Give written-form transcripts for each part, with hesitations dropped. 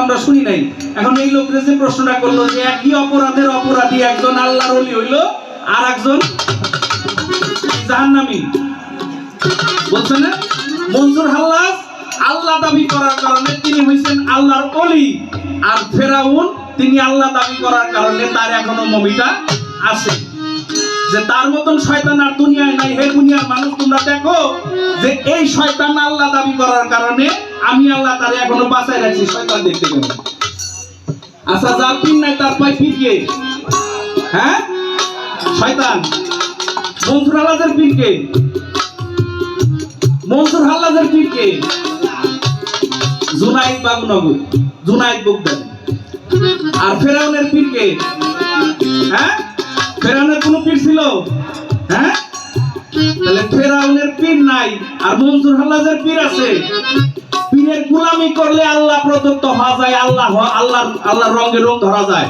আমরা শুনি নাই। এখন এই লোকরে যে প্রশ্নটা করলো যে একই অপরাধের অপরাধী একজন আল্লাহর ওলি হইলো আর একজন জাহান্নামী, বলছেন না? মনসুর হাল্লাজ আল্লাহ দাবি করার কারণে তিনি হইছেন আল্লাহর ওলি, আর ফেরাউন তিনি আল্লাহ দাবি করার কারণে তার এখনো মমিটা আছে। যে তার মতন শয়তান আর দুনিয়ায় নাই। হে দুনিয়ার মানুষ, তোমরা দেখো যে এই শয়তান আল্লাহ দাবি করার কারণে আমি আল্লাহ তারে এখনো বাঁচায় রাখছি। শয়তান দেখতে কেমন? আচ্ছা, যার পিন নাই তার পায় পিন কে? হ্যাঁ, শয়তান। মনসুর হাল্লাজের পিন কে? মনসুর হাল্লাজের পিন কে? জুনাইদ বাগনগর, জুনাইদ বুগদাদি। আর ফেরাউনের পীর কে? হ্যাঁ, ফেরাউনের কোন পীর ছিল? হ্যাঁ, তাহলে ফেরাউনের পীর নাই আর মনসুর হাল্লাজের পীর আছে। পীরের গোলামি করলে আল্লাহ প্রদত্ত হওয়া যায়, আল্লাহর রঙে রং ধরা যায়।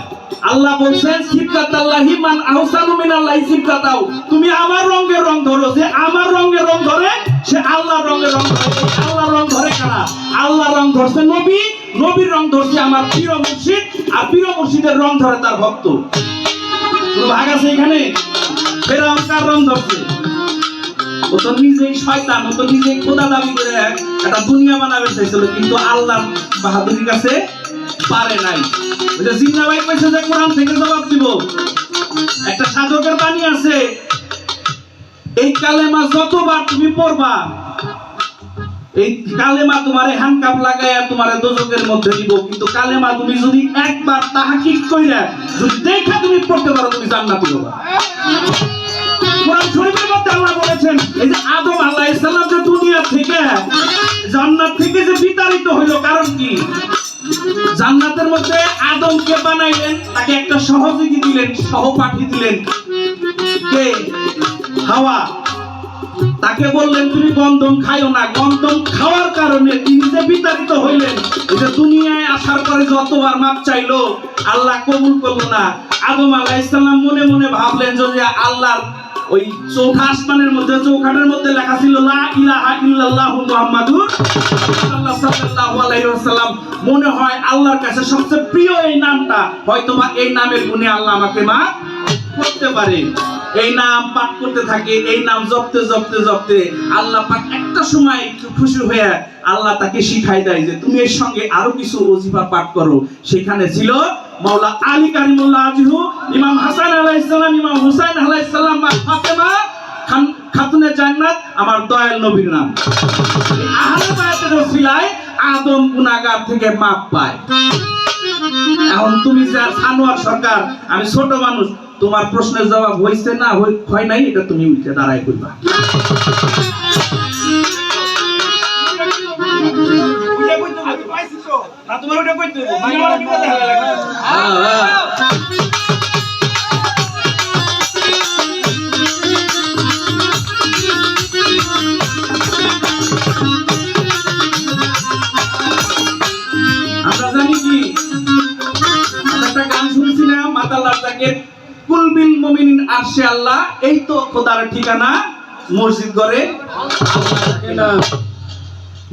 আল্লাহ বলছেন সিফকাতাল্লাহি মান আহসানু মিনাল্লাহি সিফকাতাও, তুমি আমার রঙের রং ধরো। যে আমার রঙের রং ধরে সে আল্লাহর রঙের রং ধরে। আল্লাহর রং ধরে কারা? আল্লাহর রং ধরছে নবী, নবীর রং ধরছে আমার পীর মুর্শিদ, আর পীর মুর্শিদের রং ধরে তার ভক্ত। কোনো ভাগ আছে এখানে? ফেরাউন কার রং ধরছে? ও তো নিজেই শয়তান, ও তো নিজেই খোদা দাবি করে একটা দুনিয়া বানাবে চাইছিল, কিন্তু আল্লাহ বাহাদুরির কাছে পারে নাই। ওই যে জিন্না ভাই কইছে যে কোরআন থেকে জবাব দিব। একটা সাধকের বাণী আছে, এই কালেমা যতবার তুমি পড়বা, এই কালেমা তোমারে হ্যান্ডকাপ লাগাইয়া তোমারে দোজখের মধ্যে দিব, কিন্তু কালেমা তুমি যদি একবার তাহকিক কইরা যদি দেখা তুমি পড়তে পারো, তুমি জান্নাতি হবা। কোরআন শরীফের মধ্যে আল্লাহ বলেছেন, এই যে আদম আলাইহিস সালাম যে দুনিয়া থেকে জান্নাত থেকে যে বিতাড়িত হইলো, কারণ কি? জান্নাতের মধ্যে আদমকে বানাইলেন, তাকে একটা সহযোগী দিলেন, সহপাঠী দিলেন। কে? হাওয়া। তাকে বললেন তুমি গন্ধম খাইও না। গন্ধম খাওয়ার কারণে তিনি যে বিতাড়িত হইলেন। এই যে দুনিয়ায় আসার পরে যতবার মাপ চাইলো, আল্লাহ কবুল করলো না। আদম আলাইহিস সালাম মনে মনে ভাবলেন যে আল্লাহর ওই চৌঠা আসমানের মধ্যে, চৌখাটের মধ্যে লেখা ছিল লা ইলাহা ইল্লাল্লাহু মুহাম্মাদুর রাসূলুল্লাহ সাল্লাল্লাহু আলাইহি ওয়াসাল্লাম। মনে হয় আল্লাহর কাছে সবচেয়ে প্রিয় এই নামটা, হয়তোবা এই নামের গুণে আল্লাহ আমাকে মাফ করতে পারে। এই নাম পাঠ করতে থাকে, এই নাম জপতে জপতে জপতে আল্লাহ পাক একটা সময় একটু খুশি হয়ে আল্লাহ তাকে শিখাই দেয় যে তুমি এর সঙ্গে আরো কিছু ওজিফা পাঠ করো। সেখানে ছিল মাওলা আলী কারিমুল্লাহ আজহু, ইমাম হাসান আলাইহিস সালাম, ইমাম হুসাইন আলাইহিস সালাম, মা ফাতেমা খাতুনে জান্নাত, আমার দয়াল নবীর নাম। এই আহলে বায়াতের ওসিলায় আদম গুনাহগার থেকে মাপ পায়। এখন তুমি যে সানোয়ার সরকার, আমি ছোট মানুষ, তোমার প্রশ্নের জবাব হইছে না হয় নাই, এটা তুমি উঠে দাঁড়াই কইবা। না তোমার ওটা কইতে হইব, মাইনারা বিপদে হেলা লাগা। আমরা জানি কি, আমরা একটা গান শুনছি না, মাতাল্লাহ তাকে কুলবিল মুমিনিন আরশে আল্লাহ, এই তো খোদার ঠিকানা মসজিদ ঘরে আল্লাহ।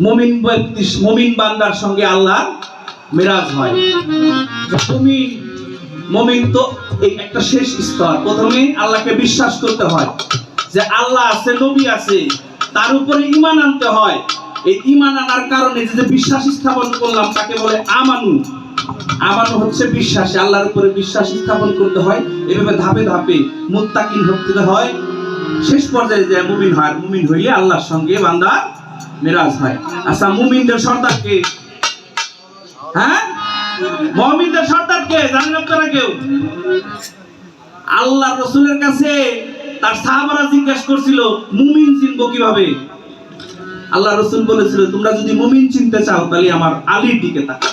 মুমিন ব্যক্তি, মুমিন বান্দার সঙ্গে আল্লাহ মিরাজ হয়। মুমিন তো এই একটা শেষ স্তর। প্রথমে আল্লাহকে বিশ্বাস করতে হয় যে আল্লাহ আছে, নবী আছে, তার উপরে ঈমান আনতে হয়। এই ঈমান আনার কারণে যে বিশ্বাস স্থাপন করলাম তাকে বলে আমানু। আমানু হচ্ছে বিশ্বাসী, আল্লাহর উপরে বিশ্বাস স্থাপন করতে হয়। এভাবে ধাপে ধাপে মুত্তাকিন হতে হয়, শেষ পর্যায়ে যে মুমিন হয়। মুমিন হইলে আল্লাহর সঙ্গে বান্দা মিরাজ হয়। আচ্ছা, মুমিনদের সর্দার কে? হ্যাঁ, মুমিনদের সর্দার কে জানেন আপনারা কেউ? আল্লাহ রাসূলের কাছে তার সাহাবারা জিজ্ঞাসা করছিল মুমিন চিনবো কিভাবে? আল্লাহ রাসূল বলেছিল তোমরা যদি মুমিন চিনতে চাও তাহলে আমার আলীর দিকে তাকাও।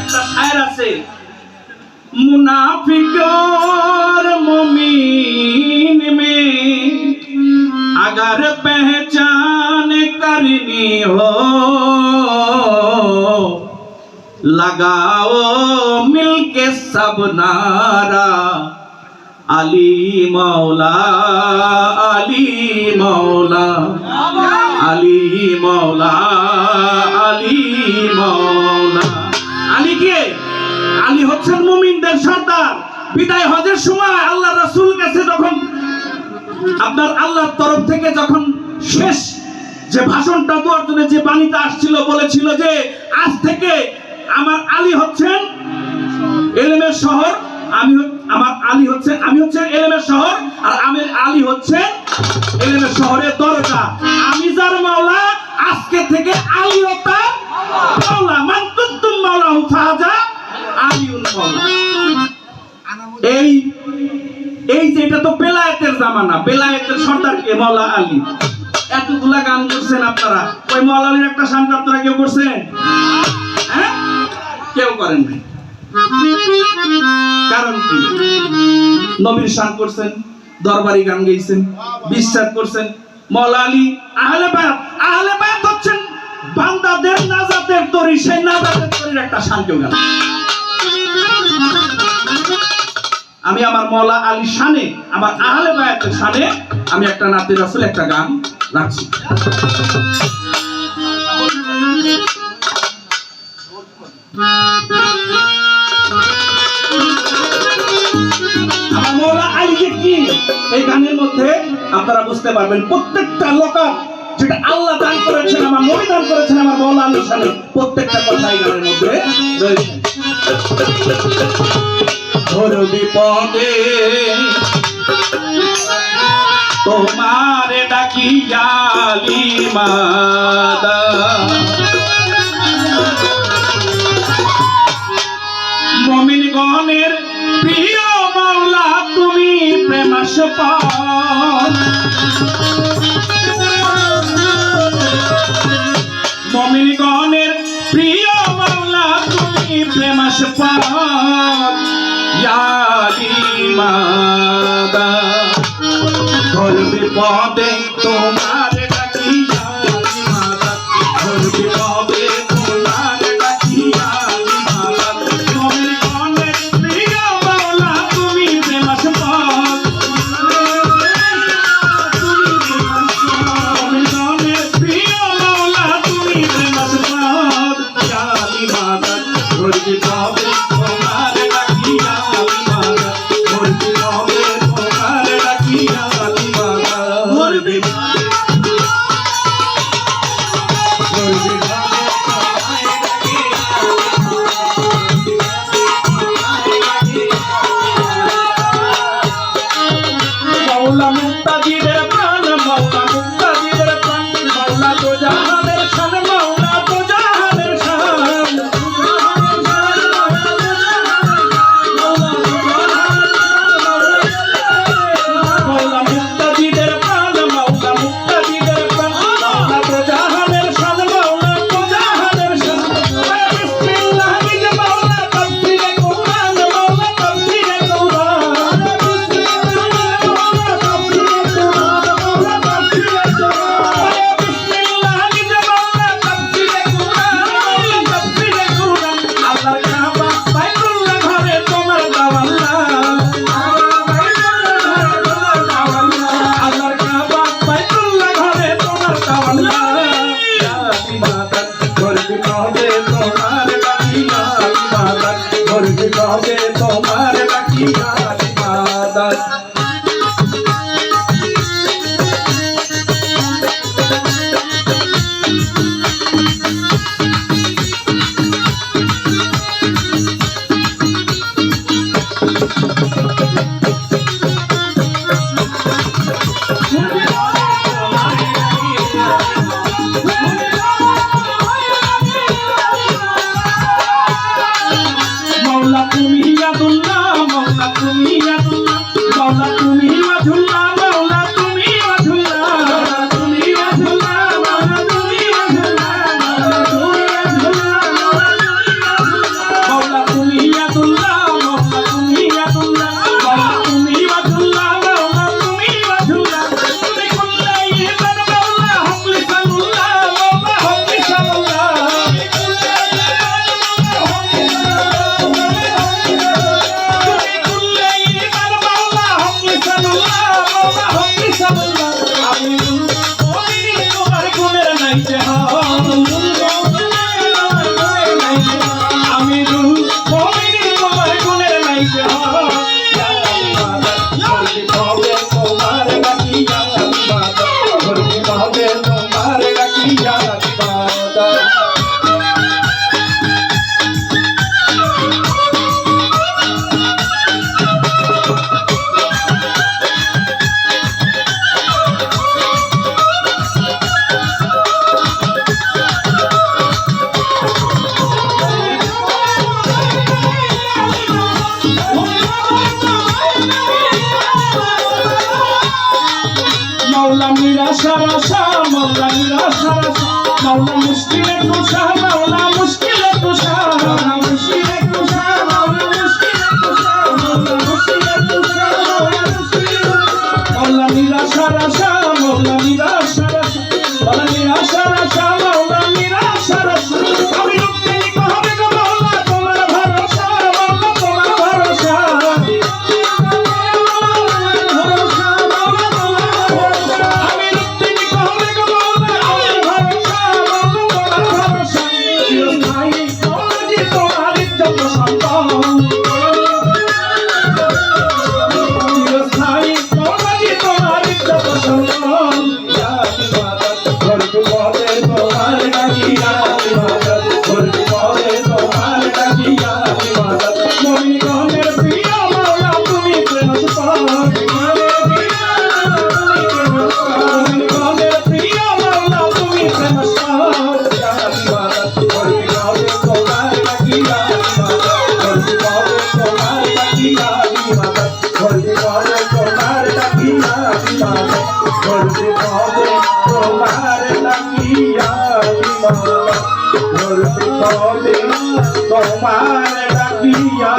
একটা শায়ের আছে, মুনাফিক और मुमीन में अगर पहचान करनी हो लगाओ मिलके सब नारा अली मौला अली मौला अली मौला अली मौला। আলী হচ্ছেন মুমিনদের সর্দার। বিদায় হজের সময় আল্লাহ রাসূল কাছে যখন আপনার আল্লাহর তরফ থেকে যখন শেষ যে ভাষণটা দেওয়ার জন্য যে বাণীটা আসছিল, বলেছিল যে আজ থেকে আমার আলী হচ্ছেন ইলমের শহর, আমি হচ্ছেন ইলমের শহর, আর আমের আলী হচ্ছেন ইলমের শহরের দরজা। আমি যার মাওলা, আজকে থেকে আলীও তার মাওলা। মান কুনতুম মাওলাহু ফাহাজা আলীউল মাওলা। এই যে এটা তো বেলায়েতের জামানা, বেলায়েতের সর্দার কে? মাওলা আলী। এতগুলা গান করছেন আপনারা, ওই মাওলা আলীর একটা শান আপনারা কেউ করছেন? হ্যাঁ, কেউ করেন নাই। কারণ কি? নবীর শান করছেন, দরবারি গান গাইছেন, বিশ্বাস করছেন। মাওলা আলী আহলে বায়াত হচ্ছেন বান্দাদের নাজাতের তরি, সেই নাজাতের তরির একটা শান কেউ গান। আমি আমার মাওলা আলী শানে, আমার আহলে বায়াতের শানে আমি একটা নাতে রাসূল একটা গান রাখছি। আমার মাওলা আলী যে কি, এই গানের মধ্যে আপনারা বুঝতে পারবেন প্রত্যেকটা লোকা যেটা আল্লাহ দান করেছেন, আমার নবী দান করেছেন আমার মাওলা আলীর শানে, প্রত্যেকটা কথা এই গানের মধ্যে রয়েছে। ঘোর বিপদে তোমার ডাকি আলী মাদা, মুমিনগণের প্রিয় মাওলা তুমি প্রেমাস্পদ, মুমিনগণের প্রিয় মাওলা তুমি প্রেমাস্পদ ইয়া আলী মাদা। ঘোর বিপদে তোমার ডাকি আলী মাদা, ঘোর বিপদে তোমার ডাকি আলী মাদা, মুমিনগণের প্রিয় মাওলা তুমি প্রেমাস্পদ, মুমিনগণের প্রিয় মাওলা তুমি প্রেমাস্পদ ইয়া আলী মাদা। ঘোর বিপদে তোমার ডাকি আলী মাদা, ঘোর বিপদে তোমার ডাকি আলী মাদা, ঘোর বিপদে মাওলা মুক্তাদিরের প্রাণ, মাওলা মুক্তাদিরের প্রাণ, মাওলা তো জাহানের শান, মাওলা তো জাহানের শান, মাওলা মুক্তাদিরের প্রাণ, মাওলা মুক্তাদিরের প্রাণ, মাওলা তো জাহানের শান, মাওলা তো জাহানের শান। বিসমিল্লাহ যে মাওলা তাফসীরে কুরআন, মাওলা তাফসীরে কুরআন, তোমার ডাকি আলী মাদা। মাওলা তুমি ইয়াদুল্লাহ, মাওলা তুমি ইয়াদুল্লাহ, মাওলা মাওলা মুশকিলে কুশা মাওলা মুশকিলে কুশা মাওলা মুশকিলে কুশা মাওলা মুশকিলে কুশা মাওলা মুশকিলে কুশা মাওলা মুশকিলে মাওলা নিরাশার আশা মাওলা নিরাশার আশা মাওলা নিরাশার আশা মাওলা নিরাশার আশা আমি রুখতে কবে গো মাওলা তোমার ভরসা মাওলা তোমার ভরসা আমি রুখতে কবে গো মাওলা আমার ভরসা মাওলা তোমার ভরসা চিরস্থায়ী তোমারি তোমার ইজ্জত সম্মান চিরস্থায়ী তোমারি তোমার ইজ্জত সম্মান তোমার ডাকিয়া